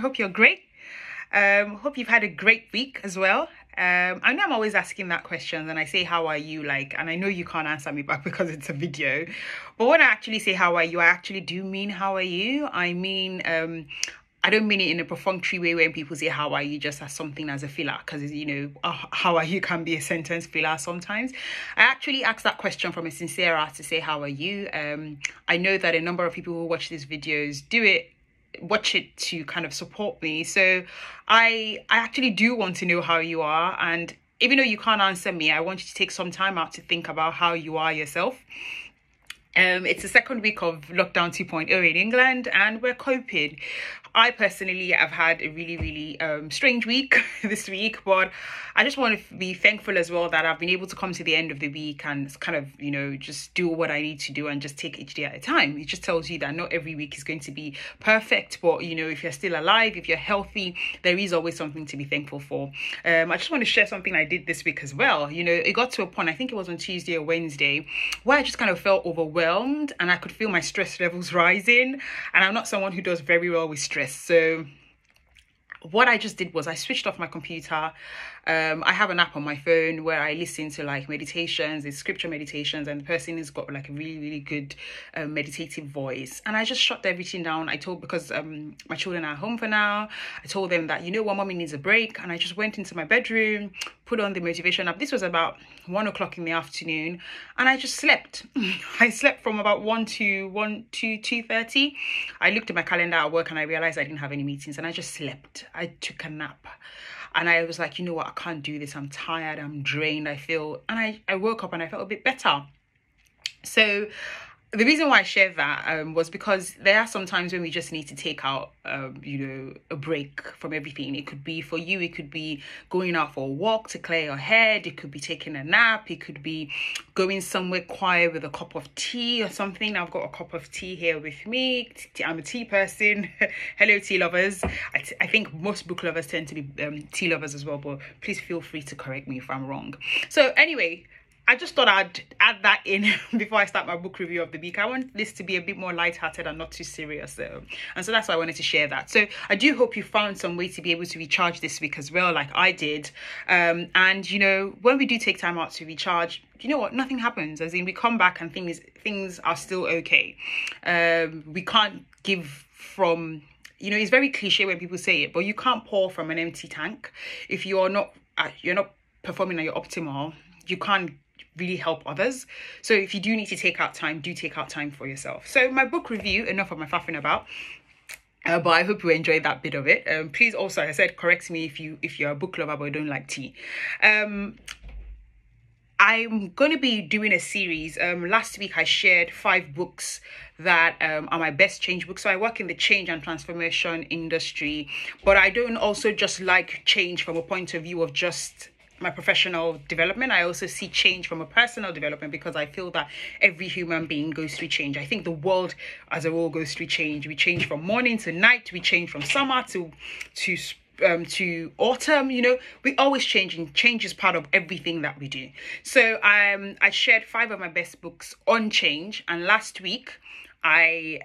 hope you're great. Hope you've had a great week as well. I know I'm always asking that question and I say, how are you? And I know you can't answer me back because it's a video. But when I actually say, how are you? I actually do mean, how are you? I mean, I don't mean it in a perfunctory way when people say, how are you, just as something as a filler, because, how are you can be a sentence filler sometimes. I actually asked that question from a sincere heart to say, how are you? I know that a number of people who watch these videos watch it to kind of support me. So I actually do want to know how you are. And even though you can't answer me, I want you to take some time out to think about how you are yourself. It's the second week of lockdown 2.0 in England and we're coping. I personally have had a really strange week this week, but I just want to be thankful as well that I've been able to come to the end of the week and kind of, just do what I need to do and just take each day at a time. It just tells you that not every week is going to be perfect, but, if you're still alive, if you're healthy, there is always something to be thankful for. I just want to share something I did this week as well. It got to a point, I think it was on Tuesday or Wednesday, where I just kind of felt overwhelmed and I could feel my stress levels rising. And I'm not someone who does very well with stress. So what I just did was I switched off my computer. I have an app on my phone where I listen to meditations, it's scripture meditations, and the person has got a really good meditative voice. And I just shut everything down. Because my children are home for now, I told them that, what, mommy needs a break. And I just went into my bedroom, put on the motivation app. This was about 1 o'clock in the afternoon, and I just slept. I slept from about 1 to 2:30. I looked at my calendar at work and I realized I didn't have any meetings, and I just slept. I took a nap. And I was like, what, I can't do this. I'm tired, I'm drained, and I woke up and I felt a bit better. So the reason why I shared that was because there are some times when we just need to take out, a break from everything. It could be for you, it could be going out for a walk to clear your head. It could be taking a nap. It could be going somewhere quiet with a cup of tea or something. I've got a cup of tea here with me. I'm a tea person. Hello, tea lovers. I think most book lovers tend to be tea lovers as well, but please feel free to correct me if I'm wrong. So anyway, I just thought I'd add that in before I start my book review of the week. I want this to be a bit more lighthearted and not too serious. And so that's why I wanted to share that. So I do hope you found some way to be able to recharge this week as well, like I did. And, when we do take time out to recharge, you know what? Nothing happens. As in, we come back and things are still okay. We can't give from... it's very cliche when people say it, but you can't pour from an empty tank. If you're not performing at your optimal, you can't really help others. So if you do need to take out time, do take out time for yourself. So my book review, enough of my faffing about. But I hope you enjoyed that bit of it. Please also, as I said, correct me if you're a book lover but don't like tea. I'm going to be doing a series. Last week I shared 5 books that are my best change books. So I work in the change and transformation industry, but I don't also just like change from a point of view of just my professional development. I also see change from a personal development because I feel that every human being goes through change. I think the world as a whole goes through change. We change from morning to night. We change from summer to autumn. We always change, and change is part of everything that we do. So I shared 5 of my best books on change, and last week I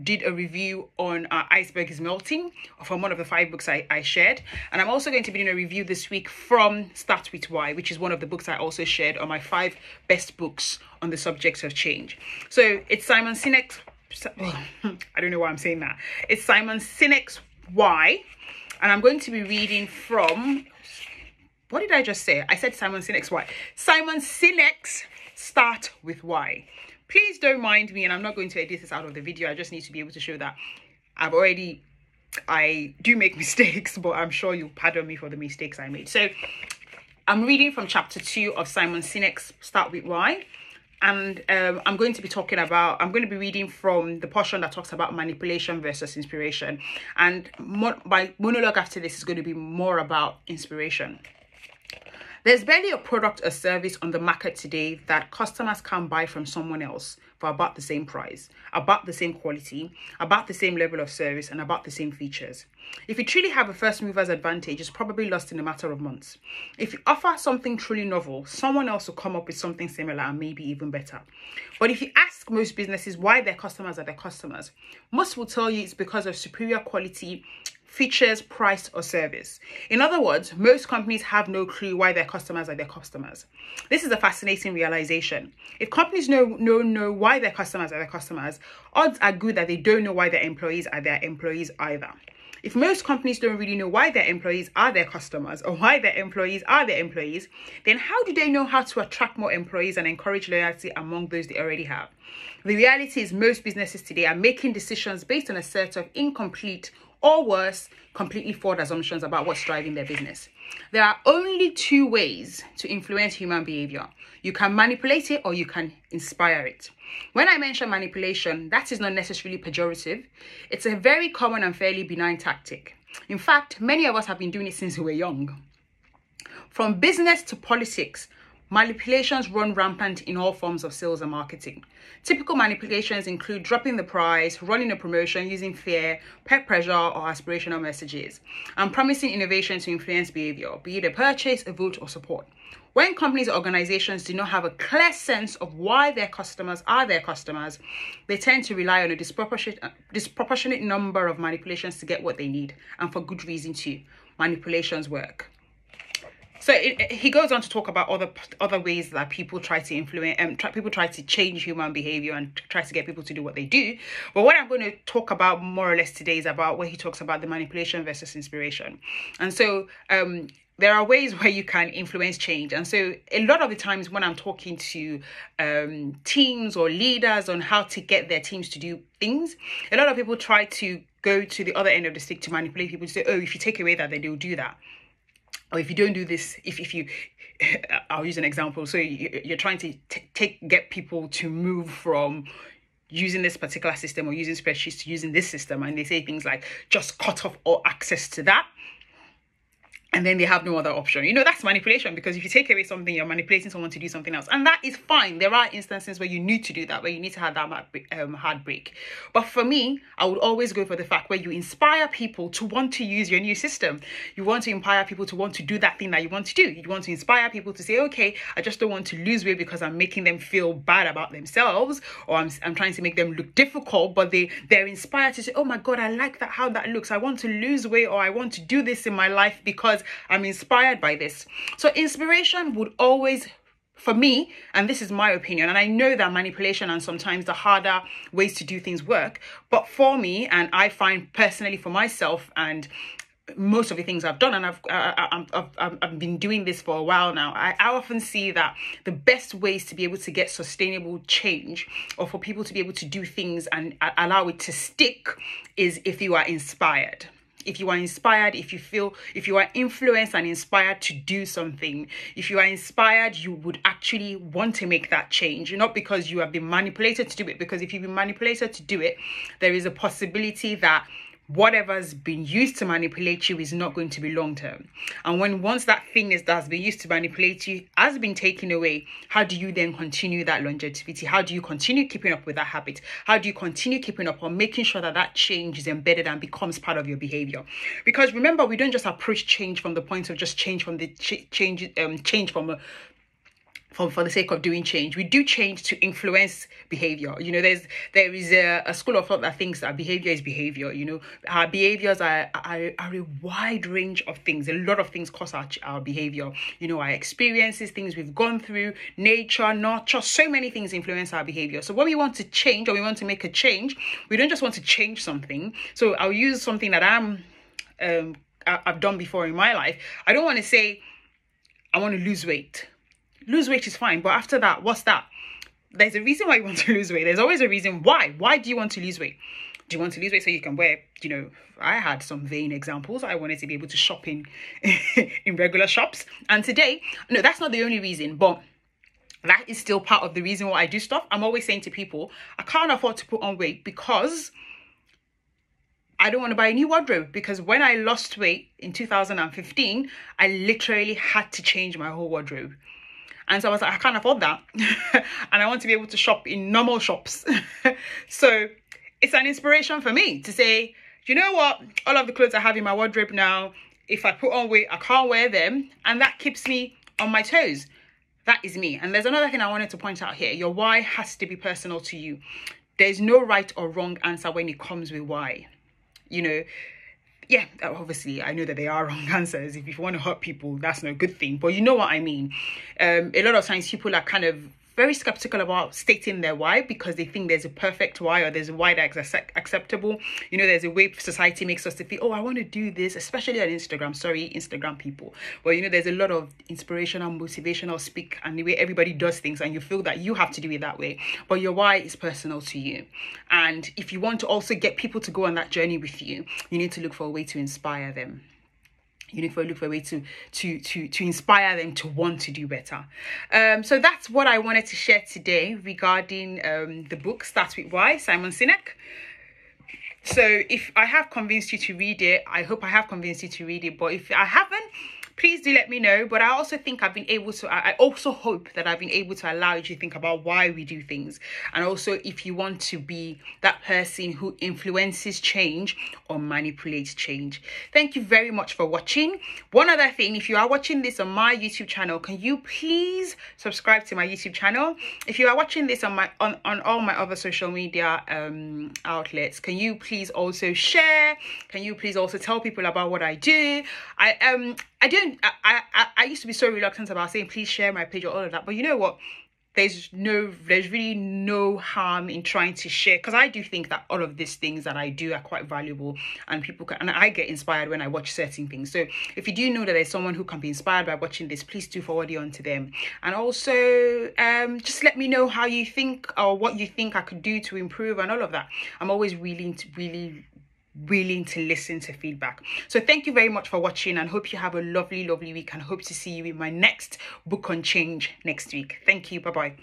did a review on Iceberg is Melting from one of the 5 books I shared. And I'm also going to be doing a review this week from Start With Why, which is one of the books I also shared on my 5 best books on the subject of change. So it's Simon Sinek's, I don't know why I'm saying that. It's Simon Sinek's Why. And I'm going to be reading from, what did I just say? I said Simon Sinek's Why. Simon Sinek's Start With Why. Please don't mind me, and I'm not going to edit this out of the video. I just need to be able to show that I do make mistakes, but I'm sure you'll pardon me for the mistakes I made. So I'm reading from chapter 2 of Simon Sinek's Start With Why. And I'm going to be reading from the portion that talks about manipulation versus inspiration. And my monologue after this is going to be more about inspiration. There's barely a product or service on the market today that customers can buy from someone else for about the same price, about the same quality, about the same level of service, and about the same features. If you truly have a first mover's advantage, it's probably lost in a matter of months. If you offer something truly novel, someone else will come up with something similar and maybe even better. But if you ask most businesses why their customers are their customers, most will tell you it's because of superior quality, features, price, or service. In other words, most companies have no clue why their customers are their customers. This is a fascinating realization. If companies know why their customers are their customers, odds are good that they don't know why their employees are their employees either. If most companies don't really know why their employees are their customers or why their employees are their employees, then how do they know how to attract more employees and encourage loyalty among those they already have? The reality is most businesses today are making decisions based on a set of incomplete or worse, completely flawed assumptions about what's driving their business. There are only two ways to influence human behavior. You can manipulate it or you can inspire it. When I mention manipulation, that is not necessarily pejorative. It's a very common and fairly benign tactic. In fact, many of us have been doing it since we were young. From business to politics, manipulations run rampant in all forms of sales and marketing. Typical manipulations include dropping the price, running a promotion using fear, peer pressure, or aspirational messages, and promising innovation to influence behavior, be it a purchase, a vote, or support. When companies or organizations do not have a clear sense of why their customers are their customers, they tend to rely on a disproportionate number of manipulations to get what they need, and for good reason too. Manipulations work. So he goes on to talk about other ways that people try to influence, people try to change human behavior and try to get people to do what they do. But what I'm going to talk about more or less today is about where he talks about the manipulation versus inspiration. And so there are ways where you can influence change. And so a lot of the times when I'm talking to teams or leaders on how to get their teams to do things, a lot of people try to go to the other end of the stick to manipulate people to say, oh, if you take away that, then they'll do that. Or if you don't do this, if you, I'll use an example. So you're trying to get people to move from using this particular system or using spreadsheets to using this system. And they say things like, just cut off all access to that. And then they have no other option. You know, that's manipulation, because if you take away something, you're manipulating someone to do something else. And that is fine. There are instances where you need to do that, where you need to have that hard break. But for me, I would always go for the fact where you inspire people to want to use your new system. You want to inspire people to want to do that thing that you want to do. You want to inspire people to say, okay, I just don't want to lose weight because I'm making them feel bad about themselves, or I'm trying to make them look difficult, but they're inspired to say, oh my God, I like that, how that looks. I want to lose weight, or I want to do this in my life because I'm inspired by this. So inspiration would always, for me, and this is my opinion, and I know that manipulation and sometimes the harder ways to do things work, but for me, and I find personally for myself, and most of the things I've done, and I've been doing this for a while now, I often see that the best ways to be able to get sustainable change, or for people to be able to do things and allow it to stick, is if you are inspired. If you are inspired, if you are influenced and inspired to do something, if you are inspired, you would actually want to make that change, not because you have been manipulated to do it, because if you've been manipulated to do it, there is a possibility that whatever's been used to manipulate you is not going to be long term. And once that thing that's been used to manipulate you has been taken away, how do you then continue that longevity? How do you continue keeping up with that habit? How do you continue keeping up on making sure that change is embedded and becomes part of your behavior? Because remember, we don't just approach change from the point of just change from the change from for the sake of doing change. We do change to influence behavior. You know, there is a school of thought that thinks that behavior is behavior. You know, our behaviors are a wide range of things. A lot of things cause our behavior. You know, our experiences, things we've gone through, nature, nurture, so many things influence our behavior. So when we want to change, or we want to make a change, we don't just want to change something. So I'll use something that I've done before in my life. I don't want to say I want to lose weight. Lose weight is fine, but after that, what's that? There's a reason why you want to lose weight. There's always a reason why. Why do you want to lose weight? Do you want to lose weight so you can wear, you know, I had some vain examples. I wanted to be able to shop in regular shops. And today, no, that's not the only reason, but that is still part of the reason why I do stuff. I'm always saying to people, I can't afford to put on weight because I don't want to buy a new wardrobe, because when I lost weight in 2015, I literally had to change my whole wardrobe. And so I was like, I can't afford that. And I want to be able to shop in normal shops. So it's an inspiration for me to say, you know what? All of the clothes I have in my wardrobe now, if I put on weight, I can't wear them. And that keeps me on my toes. That is me. And there's another thing I wanted to point out here. Your why has to be personal to you. There's no right or wrong answer when it comes with why. You know, yeah, obviously I know that they are wrong answers. If you want to hurt people, that's no good thing, but you know what I mean. A lot of times people are kind of very skeptical about stating their why, because they think there's a perfect why, or there's a why that's acceptable. You know, there's a way society makes us to feel, oh, I want to do this, especially on Instagram. Sorry, Instagram people. But you know, there's a lot of inspirational, motivational speak and the way everybody does things, and you feel that you have to do it that way. But your why is personal to you. And if you want to also get people to go on that journey with you, you need to look for a way to inspire them. You need to look for a way to inspire them to want to do better. So that's what I wanted to share today regarding the book Start With Why, Simon Sinek. So if I have convinced you to read it, I hope I have convinced you to read it. But if I haven't, please do let me know. But I also think I've been able to, I also hope that I've been able to allow you to think about why we do things. And also, if you want to be that person who influences change or manipulates change. Thank you very much for watching. One other thing, if you are watching this on my YouTube channel, can you please subscribe to my YouTube channel? If you are watching this on all my other social media outlets, can you please also share? Can you please also tell people about what I do? I used to be so reluctant about saying please share my page or all of that, but you know what, there's really no harm in trying to share, because I do think that all of these things that I do are quite valuable, and people can, and I get inspired when I watch certain things. So if you do know that there's someone who can be inspired by watching this, please do forward it on to them. And also just let me know how you think, or what you think I could do to improve and all of that. I'm always willing to listen to feedback. So thank you very much for watching, and hope you have a lovely week, and hope to see you in my next book on change next week. Thank you. Bye bye.